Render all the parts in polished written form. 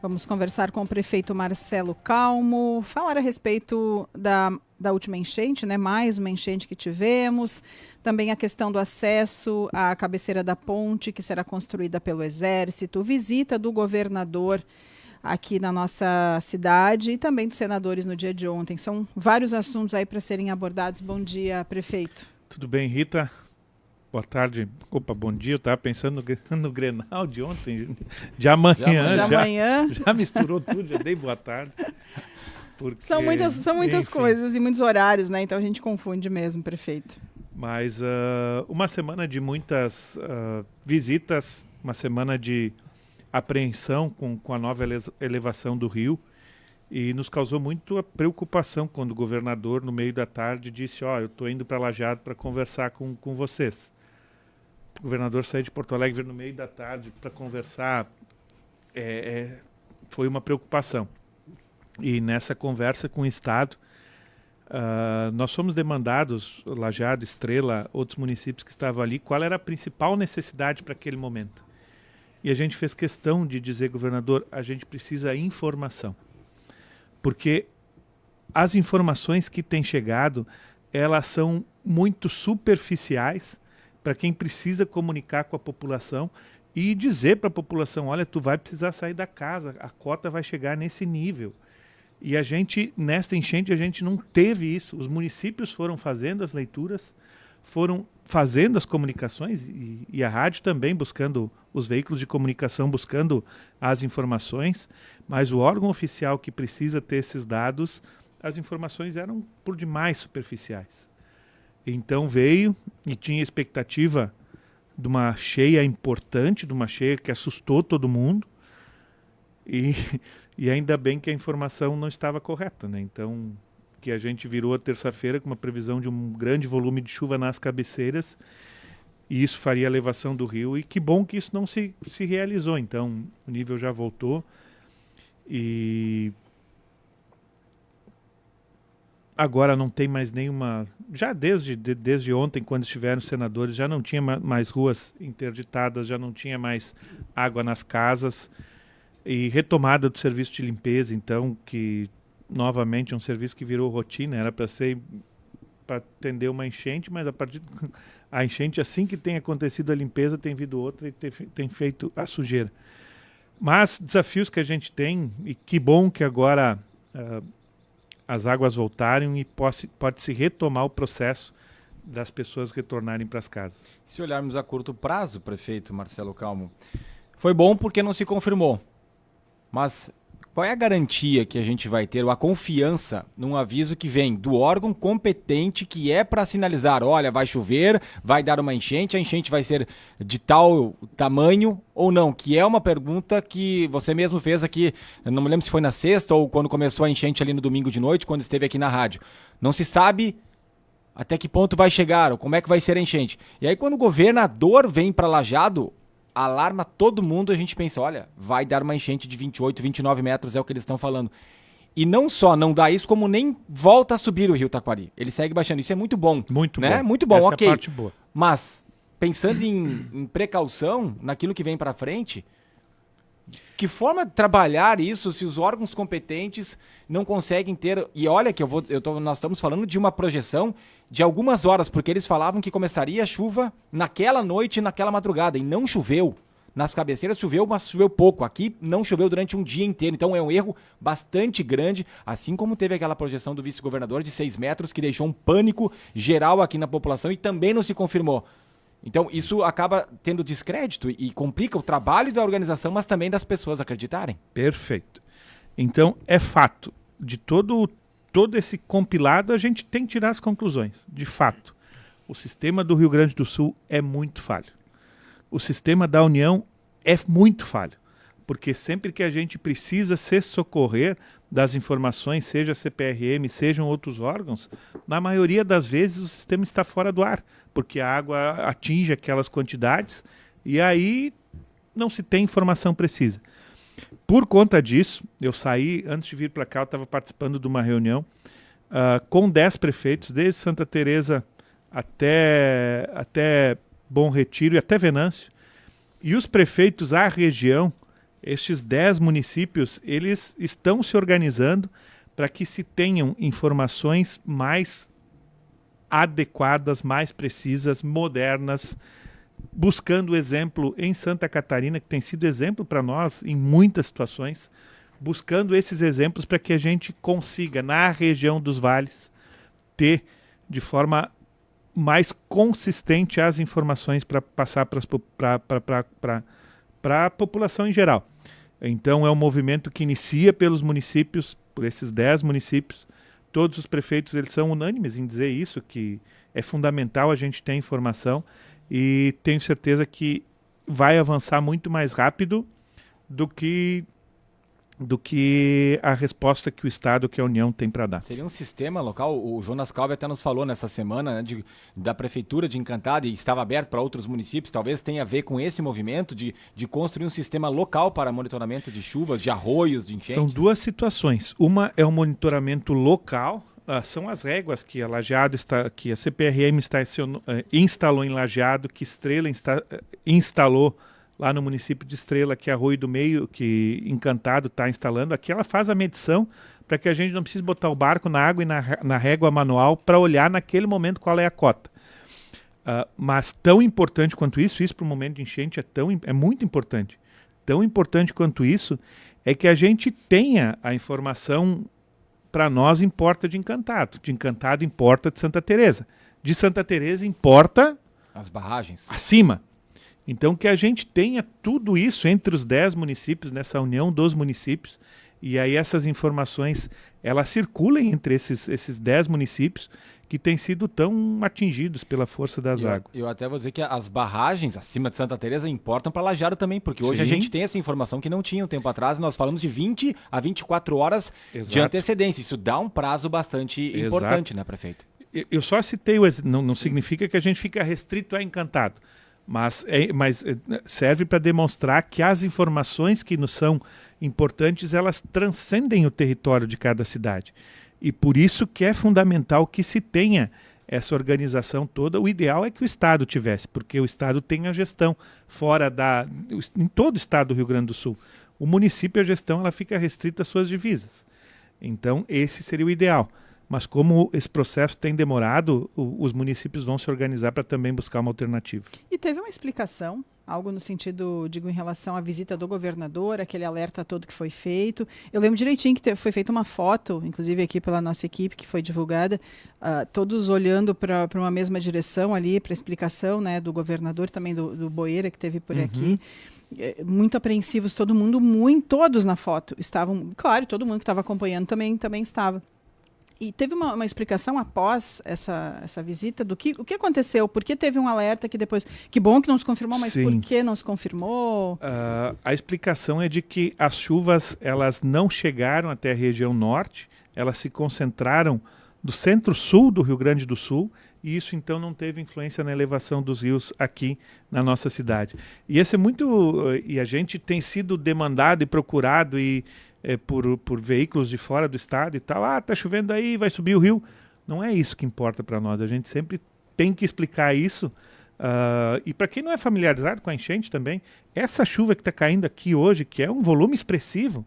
Vamos conversar com o prefeito Marcelo Calmo, falar a respeito da última enchente, né? Mais uma enchente que tivemos. Também a questão do acesso à cabeceira da ponte, que será construída pelo Exército. Visita do governador aqui na nossa cidade e também dos senadores no dia de ontem. São vários assuntos aí para serem abordados. Bom dia, prefeito. Tudo bem, Rita? Boa tarde. Opa, bom dia. Eu estava pensando no Grenal de ontem, de amanhã. Já misturou tudo, já dei boa tarde. Porque, são muitas coisas e muitos horários, né? Então a gente confunde mesmo, prefeito. Mas uma semana de muitas visitas, uma semana de apreensão com a nova elevação do rio, e nos causou muita preocupação quando o governador, no meio da tarde, disse: eu estou indo para Lajeado para conversar com vocês. O governador saiu de Porto Alegre no meio da tarde para conversar. Foi uma preocupação. E nessa conversa com o Estado, nós fomos demandados, Lajeado, Estrela, outros municípios que estavam ali, qual era a principal necessidade para aquele momento. E a gente fez questão de dizer: governador, a gente precisa de informação. Porque as informações que têm chegado, elas são muito superficiais para quem precisa comunicar com a população e dizer para a população: olha, tu vai precisar sair da casa, a cota vai chegar nesse nível. E a gente, nesta enchente, a gente não teve isso. Os municípios foram fazendo as leituras, foram fazendo as comunicações e a rádio também buscando, os veículos de comunicação buscando as informações, mas o órgão oficial que precisa ter esses dados, as informações eram por demais superficiais. Então veio e tinha expectativa de uma cheia importante, de uma cheia que assustou todo mundo, e ainda bem que a informação não estava correta, né? Então, que a gente virou a terça-feira com uma previsão de um grande volume de chuva nas cabeceiras, e isso faria a elevação do rio, e que bom que isso não se realizou. Então o nível já voltou, e agora não tem mais nenhuma... Já desde ontem, quando estiveram os senadores, já não tinha mais ruas interditadas, já não tinha mais água nas casas, e retomada do serviço de limpeza, então, que novamente é um serviço que virou rotina, era para ser para atender uma enchente, mas a partir a enchente, assim que tem acontecido a limpeza, tem vindo outra e tem feito a sujeira. Mas desafios que a gente tem, e que bom que agora as águas voltarem e pode-se retomar o processo das pessoas retornarem para as casas. Se olharmos a curto prazo, prefeito Marcelo Calmo, foi bom porque não se confirmou. Mas qual é a garantia que a gente vai ter, ou a confiança num aviso que vem do órgão competente que é para sinalizar: olha, vai chover, vai dar uma enchente, a enchente vai ser de tal tamanho ou não? Que é uma pergunta que você mesmo fez aqui, não me lembro se foi na sexta ou quando começou a enchente ali no domingo de noite, quando esteve aqui na rádio. Não se sabe até que ponto vai chegar, ou como é que vai ser a enchente. E aí quando o governador vem para Lajeado, alarma todo mundo, a gente pensa: olha, vai dar uma enchente de 28, 29 metros, é o que eles estão falando. E não só não dá isso, como nem volta a subir o rio Taquari. Ele segue baixando. Isso é muito bom. Muito né? bom. Muito bom, essa ok. É a parte boa. Mas, pensando em precaução, naquilo que vem para frente, que forma de trabalhar isso se os órgãos competentes não conseguem ter... E olha que nós estamos falando de uma projeção de algumas horas, porque eles falavam que começaria a chuva naquela noite e naquela madrugada, e não choveu. Nas cabeceiras choveu, mas choveu pouco. Aqui não choveu durante um dia inteiro, então é um erro bastante grande, assim como teve aquela projeção do vice-governador de 6 metros, que deixou um pânico geral aqui na população e também não se confirmou. Então isso acaba tendo descrédito e complica o trabalho da organização, mas também das pessoas acreditarem. Perfeito. Então é fato, de todo esse compilado a gente tem que tirar as conclusões. De fato, o sistema do Rio Grande do Sul é muito falho. O sistema da União é muito falho, porque sempre que a gente precisa se socorrer das informações, seja a CPRM, sejam outros órgãos, na maioria das vezes o sistema está fora do ar, porque a água atinge aquelas quantidades e aí não se tem informação precisa. Por conta disso, eu saí, antes de vir para cá, eu estava participando de uma reunião com 10 prefeitos, desde Santa Teresa até Bom Retiro e até Venâncio, e os prefeitos, a região, Estes 10 municípios, eles estão se organizando para que se tenham informações mais adequadas, mais precisas, modernas, buscando exemplo em Santa Catarina, que tem sido exemplo para nós em muitas situações, buscando esses exemplos para que a gente consiga, na região dos vales, ter de forma mais consistente as informações para passar para a população em geral. Então é um movimento que inicia pelos municípios, por esses 10 municípios. Todos os prefeitos eles são unânimes em dizer isso, que é fundamental a gente ter informação, e tenho certeza que vai avançar muito mais rápido do que a resposta que o Estado, que a União tem para dar. Seria um sistema local, o Jonas Calvi até nos falou nessa semana, né, da Prefeitura de Encantado, e estava aberto para outros municípios, talvez tenha a ver com esse movimento de construir um sistema local para monitoramento de chuvas, de arroios, de enchentes. São duas situações. Uma é o monitoramento local, são as réguas que a Lajeado que a CPRM instalou em Lajeado, que Estrela instalou lá no município de Estrela, que é Arroio do Meio, que Encantado está instalando. Aqui ela faz a medição para que a gente não precise botar o barco na água e na régua manual para olhar naquele momento qual é a cota. Mas tão importante quanto isso para o momento de enchente é muito importante. Tão importante quanto isso é que a gente tenha a informação. Para nós importa de Encantado importa de Santa Teresa. De Santa Teresa importa as barragens acima. Então que a gente tenha tudo isso entre os 10 municípios, nessa união dos municípios, e aí essas informações elas circulem entre esses 10 municípios que têm sido tão atingidos pela força das águas. Eu até vou dizer que as barragens acima de Santa Teresa importam para Lajeado também, porque hoje a gente tem essa informação que não tinha um tempo atrás, e nós falamos de 20 a 24 horas de antecedência. Isso dá um prazo bastante importante, né, prefeito? Eu só citei, não significa que a gente fica restrito a Encantado, mas serve para demonstrar que as informações que nos são importantes, elas transcendem o território de cada cidade. E por isso que é fundamental que se tenha essa organização toda. O ideal é que o Estado tivesse, porque o Estado tem a gestão em todo o Estado do Rio Grande do Sul. O município, a gestão, ela fica restrita às suas divisas. Então, esse seria o ideal. Mas como esse processo tem demorado, os municípios vão se organizar para também buscar uma alternativa. E teve uma explicação, algo no sentido, digo, em relação à visita do governador, aquele alerta todo que foi feito. Eu lembro direitinho que foi feita uma foto, inclusive aqui pela nossa equipe, que foi divulgada, todos olhando para uma mesma direção ali, para a explicação, né, do governador, também do Boeira, que teve por aqui. Muito apreensivos, todos na foto estavam, claro, todo mundo que estava acompanhando também estava. E teve uma explicação após essa visita do o que aconteceu, por que teve um alerta que depois... Que bom que não se confirmou, mas por que não se confirmou? A explicação é de que as chuvas elas não chegaram até a região norte, elas se concentraram do centro-sul do Rio Grande do Sul, e isso então não teve influência na elevação dos rios aqui na nossa cidade. E esse é e a gente tem sido demandado e procurado por veículos de fora do estado e tal. Tá chovendo aí, vai subir o rio. Não é isso que importa para nós. A gente sempre tem que explicar isso. E para quem não é familiarizado com a enchente também, essa chuva que está caindo aqui hoje, que é um volume expressivo,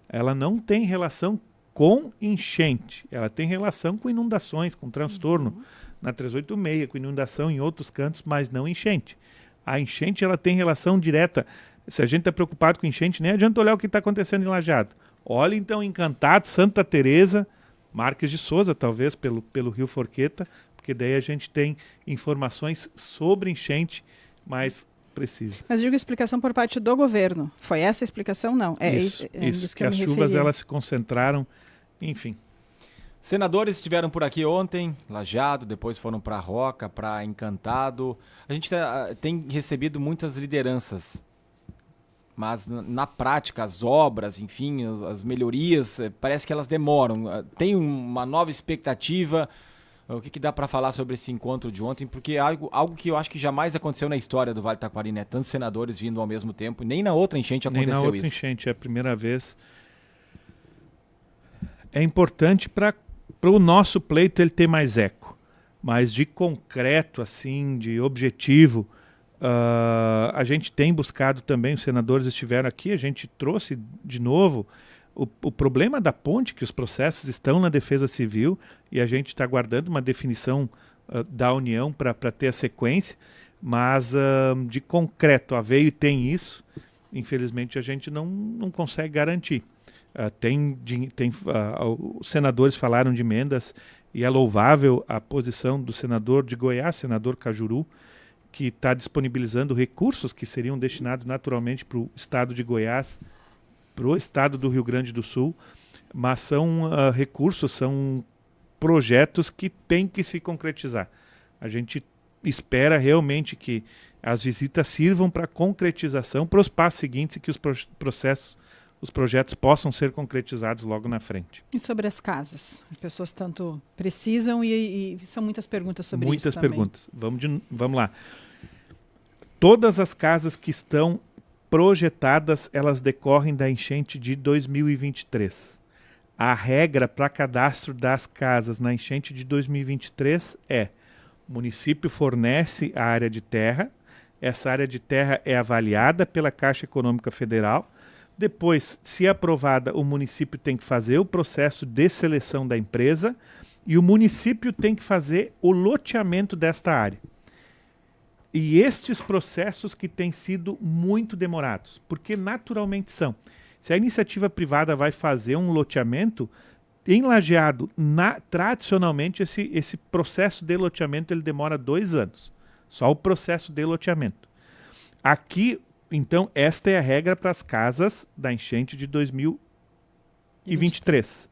ela não tem relação com enchente. Ela tem relação com inundações, com transtorno na 386, com inundação em outros cantos, mas não enchente. A enchente ela tem relação direta. Se a gente está preocupado com enchente, nem adianta olhar o que está acontecendo em Lajeado. Olha então Encantado, Santa Teresa, Marques de Souza, talvez pelo Rio Forqueta, porque daí a gente tem informações sobre enchente mais precisas. Mas digo explicação por parte do governo. Foi essa a explicação? Não. Isso que as chuvas elas se concentraram, enfim. Senadores estiveram por aqui ontem, Lajeado, depois foram para Roca, para Encantado. A gente tem recebido muitas lideranças, mas na prática as obras, enfim, as melhorias, parece que elas demoram. Tem uma nova expectativa. O que dá para falar sobre esse encontro de ontem? Porque é algo que eu acho que jamais aconteceu na história do Vale do Taquari, né? Tantos senadores vindo ao mesmo tempo, nem na outra enchente aconteceu isso. Nem na outra enchente, é a primeira vez. É importante para o nosso pleito ele ter mais eco, mas de concreto, assim, de objetivo, A gente tem buscado também, os senadores estiveram aqui, a gente trouxe de novo o problema da ponte, que os processos estão na Defesa Civil e a gente está aguardando uma definição da União para ter a sequência, mas de concreto, a veio tem isso, infelizmente a gente não consegue garantir. Os senadores falaram de emendas e é louvável a posição do senador de Goiás, senador Cajuru, que está disponibilizando recursos que seriam destinados naturalmente para o estado de Goiás, para o estado do Rio Grande do Sul, mas são recursos, são projetos que têm que se concretizar. A gente espera realmente que as visitas sirvam para concretização, para os passos seguintes e que os projetos possam ser concretizados logo na frente. E sobre as casas? As pessoas tanto precisam e são muitas perguntas sobre isso também. Muitas perguntas. Vamos lá. Todas as casas que estão projetadas, elas decorrem da enchente de 2023. A regra para cadastro das casas na enchente de 2023 é: o município fornece a área de terra, essa área de terra é avaliada pela Caixa Econômica Federal. Depois, se aprovada, o município tem que fazer o processo de seleção da empresa e o município tem que fazer o loteamento desta área. E estes processos que têm sido muito demorados, porque naturalmente são. Se a iniciativa privada vai fazer um loteamento, em Lajeado, tradicionalmente esse processo de loteamento ele demora 2 anos. Só o processo de loteamento. Aqui, então, esta é a regra para as casas da enchente de 2023.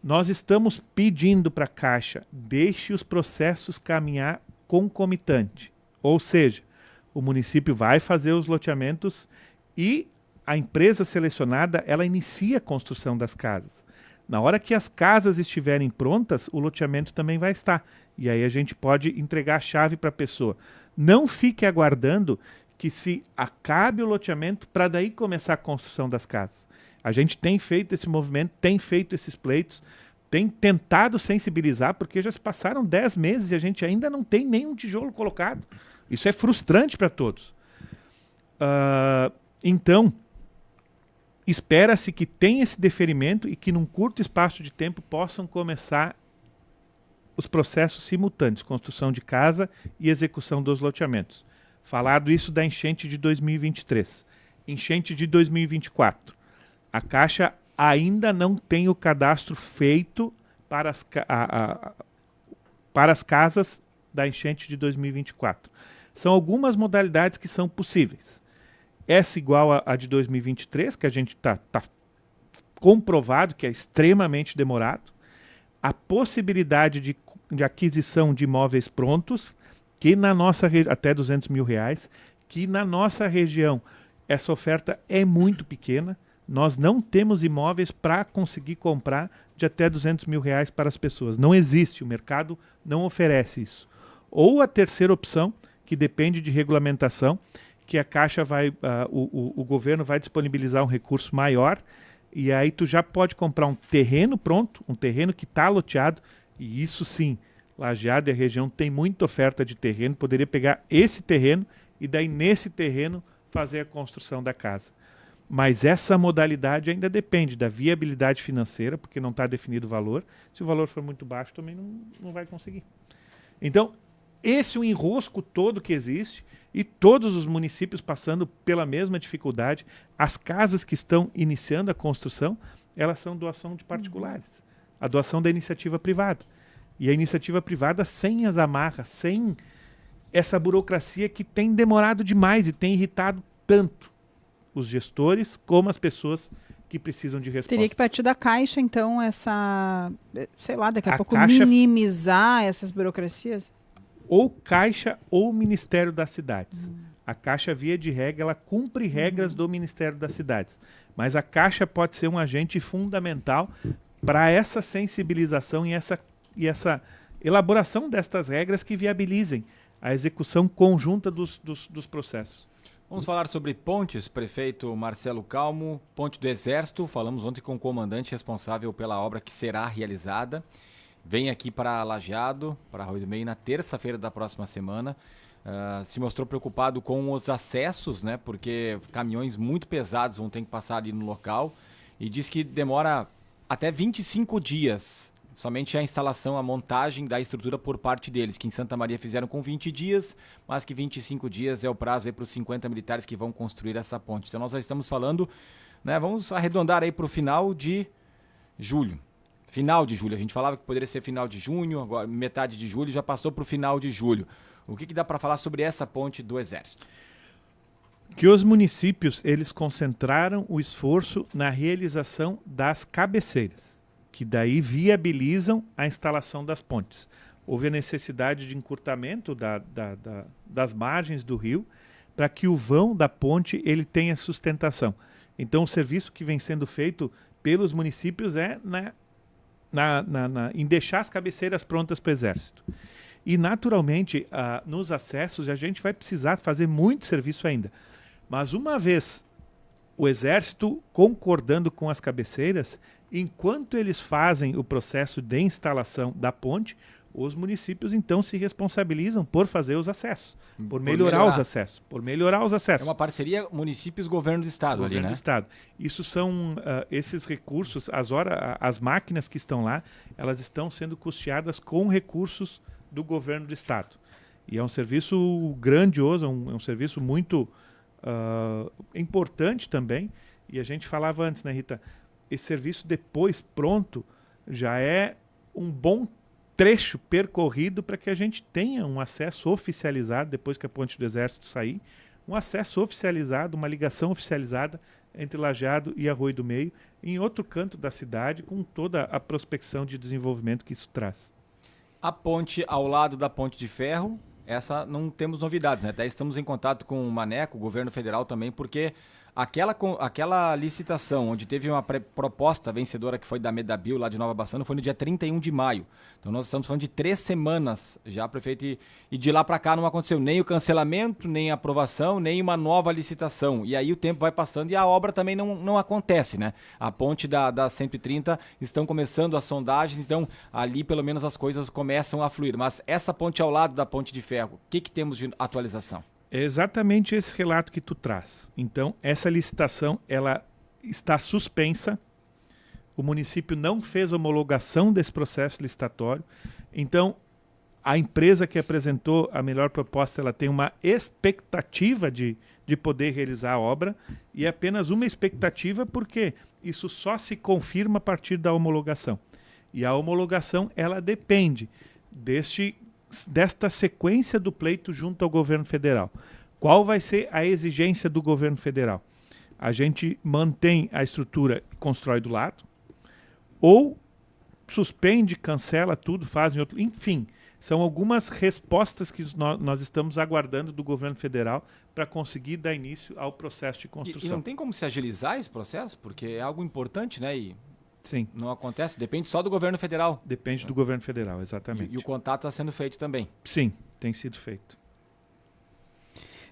Nós estamos pedindo para a Caixa, deixe os processos caminhar concomitante. Ou seja, o município vai fazer os loteamentos e a empresa selecionada, ela inicia a construção das casas. Na hora que as casas estiverem prontas, o loteamento também vai estar. E aí a gente pode entregar a chave para a pessoa. Não fique aguardando que se acabe o loteamento para daí começar a construção das casas. A gente tem feito esse movimento, tem feito esses pleitos, tem tentado sensibilizar, porque já se passaram 10 meses e a gente ainda não tem nenhum tijolo colocado. Isso é frustrante para todos. Então, espera-se que tenha esse deferimento e que num curto espaço de tempo possam começar os processos simultâneos, construção de casa e execução dos loteamentos. Falado isso da enchente de 2023. Enchente de 2024. A Caixa ainda não tem o cadastro feito para as casas da enchente de 2024. São algumas modalidades que são possíveis. Essa igual a de 2023, que a gente está comprovado que é extremamente demorado. A possibilidade de aquisição de imóveis prontos, que na nossa até R$200 mil, que na nossa região essa oferta é muito pequena. Nós não temos imóveis para conseguir comprar de até R$200 mil para as pessoas. Não existe, o mercado não oferece isso. Ou a terceira opção, que depende de regulamentação, que a Caixa o governo vai disponibilizar um recurso maior e aí tu já pode comprar um terreno pronto, um terreno que está loteado, e isso sim, Lajeado e a região tem muita oferta de terreno, poderia pegar esse terreno e daí nesse terreno fazer a construção da casa. Mas essa modalidade ainda depende da viabilidade financeira, porque não está definido o valor. Se o valor for muito baixo, também não vai conseguir. Então, esse é o enrosco todo que existe e todos os municípios passando pela mesma dificuldade. As casas que estão iniciando a construção, elas são doação de particulares. A doação da iniciativa privada. E a iniciativa privada sem as amarras, sem essa burocracia que tem demorado demais e tem irritado tanto os gestores como as pessoas que precisam de resposta. Teria que partir da Caixa, então, daqui a pouco minimizar essas burocracias? Ou Caixa ou Ministério das Cidades. A Caixa, via de regra, ela cumpre regras do Ministério das Cidades. Mas a Caixa pode ser um agente fundamental para essa sensibilização e essa elaboração destas regras que viabilizem a execução conjunta dos processos. Vamos falar sobre pontes, prefeito Marcelo Calmo, Ponte do Exército. Falamos ontem com o comandante responsável pela obra que será realizada. Vem aqui para Lajeado, para Arroio do Meio, na terça-feira da próxima semana. se mostrou preocupado com os acessos, né? Porque caminhões muito pesados vão ter que passar ali no local. E diz que demora até 25 dias somente a instalação, a montagem da estrutura por parte deles, que em Santa Maria fizeram com 20 dias, mas que 25 dias é o prazo para os 50 militares que vão construir essa ponte. Então nós já estamos falando, né, vamos arredondar aí para o final de julho. Final de julho, a gente falava que poderia ser final de junho, agora metade de julho, já passou para o final de julho. O que dá para falar sobre essa ponte do Exército? Que os municípios, eles concentraram o esforço na realização das cabeceiras, que daí viabilizam a instalação das pontes. Houve a necessidade de encurtamento das margens do rio para que o vão da ponte ele tenha sustentação. Então o serviço que vem sendo feito pelos municípios é em deixar as cabeceiras prontas para o Exército. E naturalmente nos acessos a gente vai precisar fazer muito serviço ainda. Mas uma vez o Exército concordando com as cabeceiras, enquanto eles fazem o processo de instalação da ponte, os municípios então se responsabilizam por fazer os acessos, por melhorar os acessos. É uma parceria municípios-governo do Estado ali, né? Governo do Estado. Isso são esses recursos, as máquinas que estão lá, elas estão sendo custeadas com recursos do governo do Estado. E é um serviço grandioso, é um serviço muito importante também. E a gente falava antes, né, Rita? Esse serviço depois pronto já é um bom trecho percorrido para que a gente tenha um acesso oficializado, depois que a ponte do Exército sair, um acesso oficializado, uma ligação oficializada entre Lajeado e Arroio do Meio, em outro canto da cidade, com toda a prospecção de desenvolvimento que isso traz. A ponte ao lado da Ponte de Ferro, essa não temos novidades, né? Até estamos em contato com o Maneco, o governo federal também, porque aquela licitação onde teve uma proposta vencedora que foi da Medabio lá de Nova Bassano foi no dia 31 de maio. Então nós estamos falando de 3 semanas já, prefeito, e de lá para cá não aconteceu nem o cancelamento, nem a aprovação, nem uma nova licitação. E aí o tempo vai passando e a obra também não acontece, né? A ponte da 130 estão começando as sondagens, então ali pelo menos as coisas começam a fluir. Mas essa ponte ao lado da Ponte de Ferro, o que temos de atualização? É exatamente esse relato que tu traz. Então, essa licitação ela está suspensa. O município não fez homologação desse processo licitatório. Então, a empresa que apresentou a melhor proposta, ela tem uma expectativa de poder realizar a obra, e é apenas uma expectativa porque isso só se confirma a partir da homologação. E a homologação, ela depende desta sequência do pleito junto ao governo federal. Qual vai ser a exigência do governo federal? A gente mantém a estrutura e constrói do lado, ou suspende, cancela tudo, faz em outro... Enfim, são algumas respostas que nós estamos aguardando do governo federal para conseguir dar início ao processo de construção. E não tem como se agilizar esse processo? Porque é algo importante, né? E sim, não acontece, depende só do governo federal. Depende do governo federal, exatamente. E o contato está sendo feito também. Sim, tem sido feito.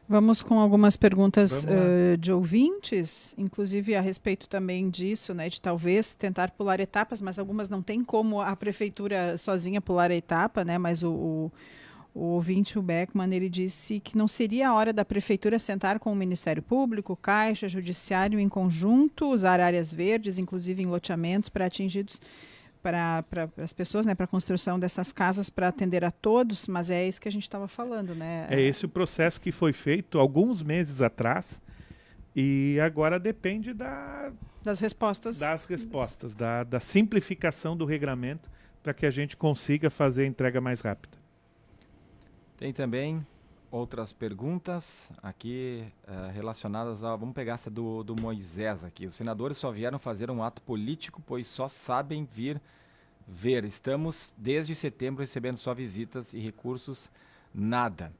Vamos com algumas perguntas de ouvintes, inclusive a respeito também disso, né, de talvez tentar pular etapas, mas algumas não tem como a prefeitura sozinha pular a etapa, né, mas o ouvinte, o Beckman, ele disse que não seria a hora da prefeitura sentar com o Ministério Público, Caixa, Judiciário em conjunto, usar áreas verdes, inclusive em loteamentos para atingidos para as pessoas, né, para a construção dessas casas para atender a todos, mas é isso que a gente estava falando, né? É esse o processo que foi feito alguns meses atrás e agora depende das respostas. Da simplificação do regramento para que a gente consiga fazer a entrega mais rápida. Tem também outras perguntas aqui relacionadas a... Vamos pegar essa do Moisés aqui. Os senadores só vieram fazer um ato político, pois só sabem vir ver. Estamos desde setembro recebendo só visitas e recursos, nada.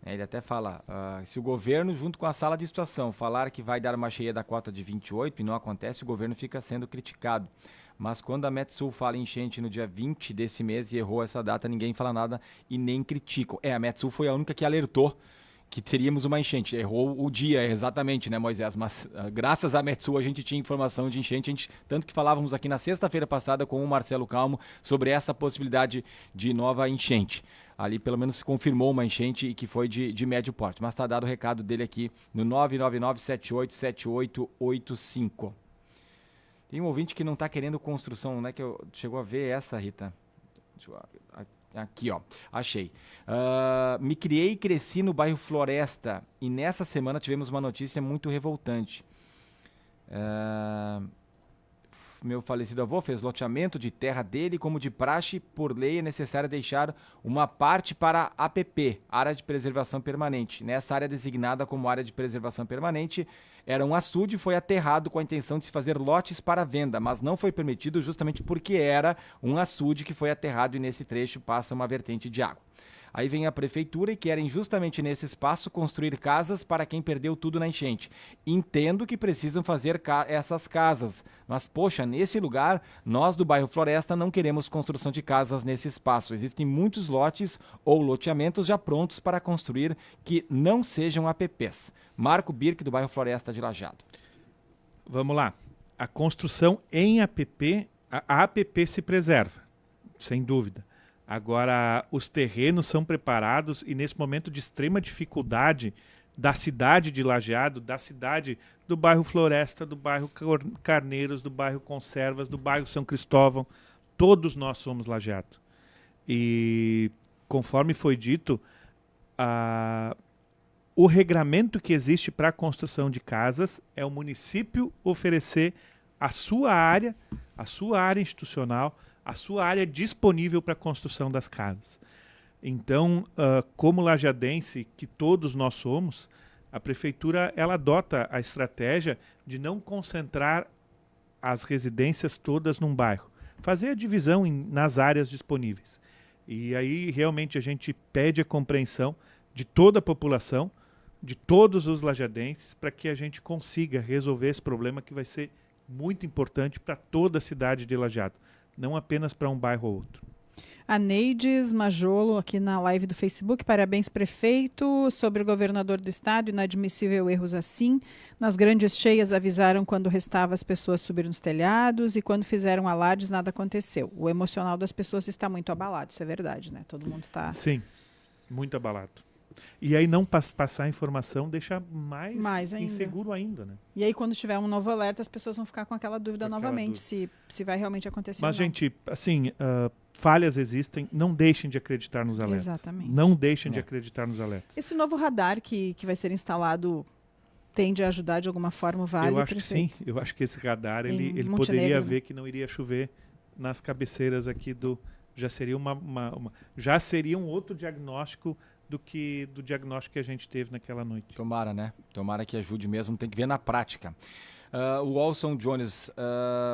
Ele até fala, se o governo, junto com a sala de situação, falar que vai dar uma cheia da cota de 28 e não acontece, o governo fica sendo criticado. Mas quando a Metsul fala em enchente no dia 20 desse mês e errou essa data, ninguém fala nada e nem criticam. A Metsul foi a única que alertou que teríamos uma enchente. Errou o dia, exatamente, né, Moisés? Mas graças à Metsul a gente tinha informação de enchente. Tanto que falávamos aqui na sexta-feira passada com o Marcelo Calmo sobre essa possibilidade de nova enchente. ali pelo menos se confirmou uma enchente e que foi de médio porte. Mas está dado o recado dele aqui no 999787885. Tem um ouvinte que não está querendo construção, né? Chegou a ver essa, Rita? Aqui, ó, achei. Me criei e cresci no bairro Floresta e nessa semana tivemos uma notícia muito revoltante. Meu falecido avô fez loteamento de terra dele, como de praxe, por lei é necessário deixar uma parte para APP, Área de Preservação Permanente. Nessa área designada como área de preservação permanente, era um açude e foi aterrado com a intenção de se fazer lotes para venda, mas não foi permitido justamente porque era um açude que foi aterrado e nesse trecho passa uma vertente de água. Aí vem a prefeitura e querem justamente nesse espaço construir casas para quem perdeu tudo na enchente. Entendo que precisam fazer essas casas, mas poxa, nesse lugar, nós do bairro Floresta não queremos construção de casas nesse espaço. Existem muitos lotes ou loteamentos já prontos para construir que não sejam APPs. Marco Birk, do bairro Floresta de Lajeado. Vamos lá. A construção em APP, a APP se preserva, sem dúvida. Agora, os terrenos são preparados e nesse momento de extrema dificuldade da cidade de Lajeado, da cidade do bairro Floresta, do bairro Carneiros, do bairro Conservas, do bairro São Cristóvão, todos nós somos Lajeado. E conforme foi dito, o regramento que existe para a construção de casas é o município oferecer a sua área institucional, a sua área disponível para a construção das casas. Então, como lajadense, que todos nós somos, a prefeitura ela adota a estratégia de não concentrar as residências todas num bairro, fazer a divisão nas áreas disponíveis. E aí realmente a gente pede a compreensão de toda a população, de todos os lajadenses, para que a gente consiga resolver esse problema que vai ser muito importante para toda a cidade de Lajeado, não apenas para um bairro ou outro. A Neides Majolo, aqui na live do Facebook, parabéns, prefeito. Sobre o governador do estado, inadmissível erros assim. Nas grandes cheias avisaram quando restava as pessoas subir nos telhados e quando fizeram alardes nada aconteceu. O emocional das pessoas está muito abalado, isso é verdade, né? Todo mundo está... Sim, muito abalado. E aí não passar a informação deixa mais inseguro ainda, né? E aí quando tiver um novo alerta, as pessoas vão ficar com aquela dúvida novamente, se vai realmente acontecer Mas, ou não. gente, assim, falhas existem, não deixem de acreditar nos alertas. Exatamente. Não deixem de acreditar nos alertas. Esse novo radar que vai ser instalado tende a ajudar de alguma forma o Vale? Eu acho que sim, eu acho que esse radar ele poderia ver que não iria chover nas cabeceiras aqui já seria já seria um outro diagnóstico do diagnóstico que a gente teve naquela noite. Tomara, né? Tomara que ajude mesmo, tem que ver na prática. O Walson Jones,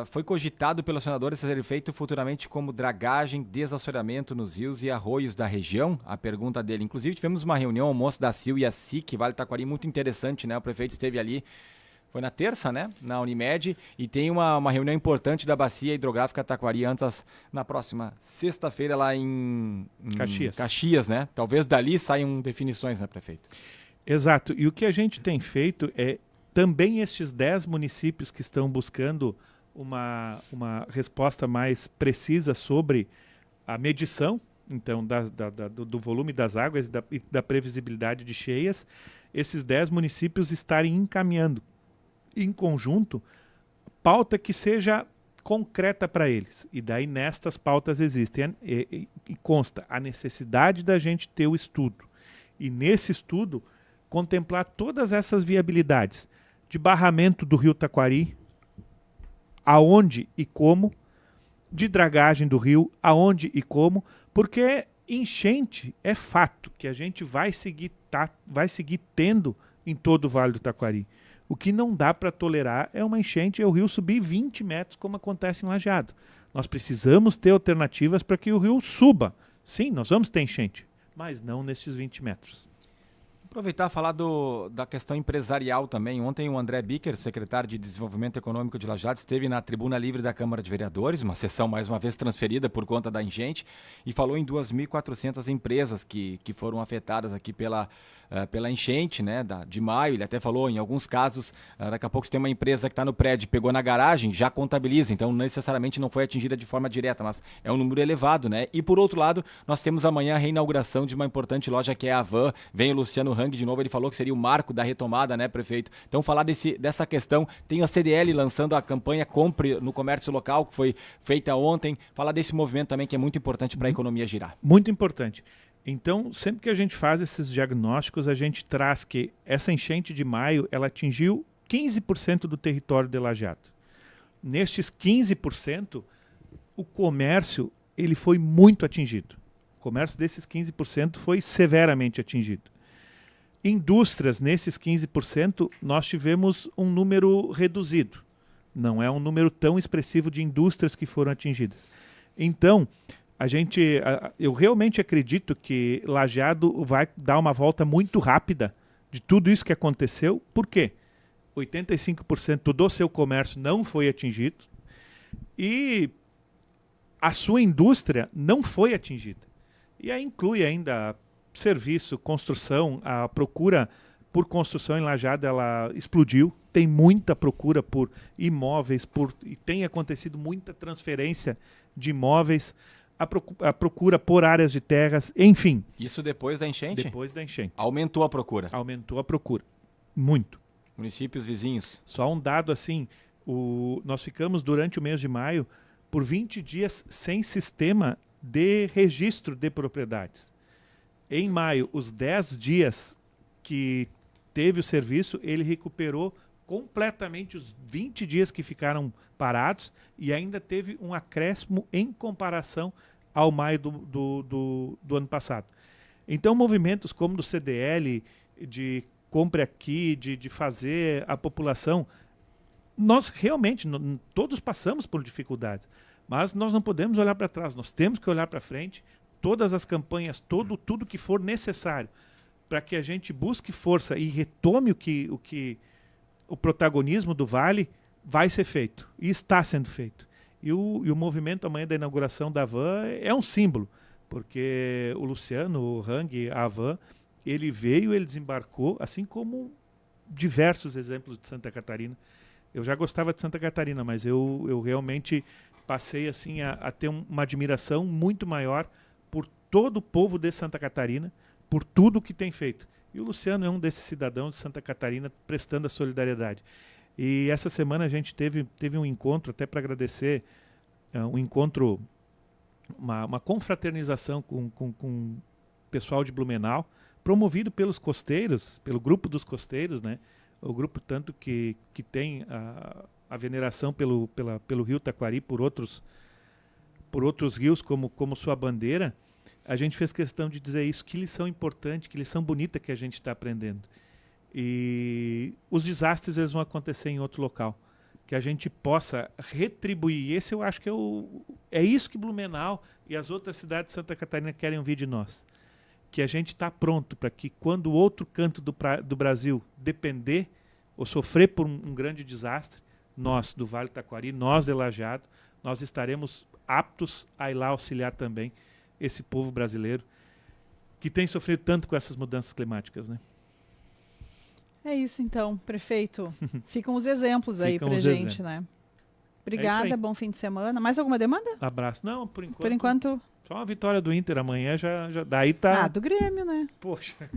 foi cogitado pelos senadores ser feito futuramente como dragagem, desassoreamento nos rios e arroios da região? A pergunta dele. Inclusive tivemos uma reunião, almoço da CIL e a SIC, Vale Taquari, muito interessante, né? O prefeito esteve ali, foi na terça, né? Na Unimed, e tem uma reunião importante da Bacia Hidrográfica Taquari na próxima sexta-feira lá em Caxias, né? Talvez dali saiam definições, né, prefeito? Exato. E o que a gente tem feito é também estes 10 municípios que estão buscando uma resposta mais precisa sobre a medição, então, do volume das águas e da previsibilidade de cheias, esses 10 municípios estarem encaminhando em conjunto pauta que seja concreta para eles. E daí nestas pautas existem e consta a necessidade da gente ter o estudo. E nesse estudo contemplar todas essas viabilidades de barramento do rio Taquari, aonde e como, de dragagem do rio, aonde e como, porque enchente é fato que a gente vai seguir tendo em todo o Vale do Taquari. O que não dá para tolerar é uma enchente e o rio subir 20 metros, como acontece em Lajeado. Nós precisamos ter alternativas para que o rio suba. Sim, nós vamos ter enchente, mas não nestes 20 metros. Aproveitar e falar da questão empresarial também. Ontem o André Bicker, secretário de Desenvolvimento Econômico de Lajeado, esteve na Tribuna Livre da Câmara de Vereadores, uma sessão mais uma vez transferida por conta da enchente, e falou em 2.400 empresas que foram afetadas aqui pela enchente, né, de maio. Ele até falou, em alguns casos, daqui a pouco se tem uma empresa que está no prédio, pegou na garagem, já contabiliza, então necessariamente não foi atingida de forma direta, mas é um número elevado, né? E por outro lado, nós temos amanhã a reinauguração de uma importante loja que é a Havan. Vem o Luciano Hang de novo, ele falou que seria o marco da retomada, né, prefeito? Então falar dessa questão, tem a CDL lançando a campanha Compre no Comércio Local, que foi feita ontem, falar desse movimento também que é muito importante para a economia girar. Muito importante. Então, sempre que a gente faz esses diagnósticos, a gente traz que essa enchente de maio, ela atingiu 15% do território de Lajeado. Nestes 15%, o comércio ele foi muito atingido. O comércio desses 15% foi severamente atingido. Indústrias, nesses 15%, nós tivemos um número reduzido. Não é um número tão expressivo de indústrias que foram atingidas. Então, eu realmente acredito que Lajeado vai dar uma volta muito rápida de tudo isso que aconteceu. Por quê? 85% do seu comércio não foi atingido e a sua indústria não foi atingida. E aí inclui ainda serviço, construção. A procura por construção em Lajeado, ela explodiu. Tem muita procura por imóveis, e tem acontecido muita transferência de imóveis. A procura por áreas de terras, enfim. Isso depois da enchente? Depois da enchente. Aumentou a procura? Aumentou a procura. Muito. Municípios vizinhos? Só um dado assim, nós ficamos durante o mês de maio por 20 dias sem sistema de registro de propriedades. Em maio, os 10 dias que teve o serviço, ele recuperou completamente os 20 dias que ficaram parados e ainda teve um acréscimo em comparação ao maio do ano passado. Então, movimentos como do CDL, de compre aqui, de fazer a população, nós realmente, todos passamos por dificuldades, mas nós não podemos olhar para trás, nós temos que olhar para frente, todas as campanhas, tudo que for necessário para que a gente busque força e retome o protagonismo do Vale vai ser feito e está sendo feito. E o movimento amanhã da inauguração da Havan é um símbolo, porque o Luciano, o Hang, a Havan, ele veio, ele desembarcou, assim como diversos exemplos de Santa Catarina. Eu já gostava de Santa Catarina, mas eu realmente passei assim a ter uma admiração muito maior por todo o povo de Santa Catarina, por tudo que tem feito. E o Luciano é um desses cidadãos de Santa Catarina prestando a solidariedade. E essa semana a gente teve um encontro, até para agradecer, um encontro, uma confraternização com o pessoal de Blumenau, promovido pelos costeiros, pelo grupo dos costeiros, né? O grupo tanto que tem a veneração pelo rio Taquari, por outros rios como sua bandeira. A gente fez questão de dizer isso, que lição importante, que lição bonita que a gente está aprendendo. E os desastres eles vão acontecer em outro local, que a gente possa retribuir. Esse eu acho que é isso que Blumenau e as outras cidades de Santa Catarina querem ouvir de nós. Que a gente está pronto para que quando o outro canto do Brasil depender ou sofrer por um grande desastre, nós do Vale do Taquari, nós de Lajeado, nós estaremos aptos a ir lá auxiliar também esse povo brasileiro que tem sofrido tanto com essas mudanças climáticas, né? É isso então, prefeito. Ficam os exemplos aí pra gente, né? Obrigada, bom fim de semana. Mais alguma demanda? Abraço. Não, por enquanto. Por enquanto. Só uma vitória do Inter amanhã já daí tá. Do Grêmio, né? Poxa.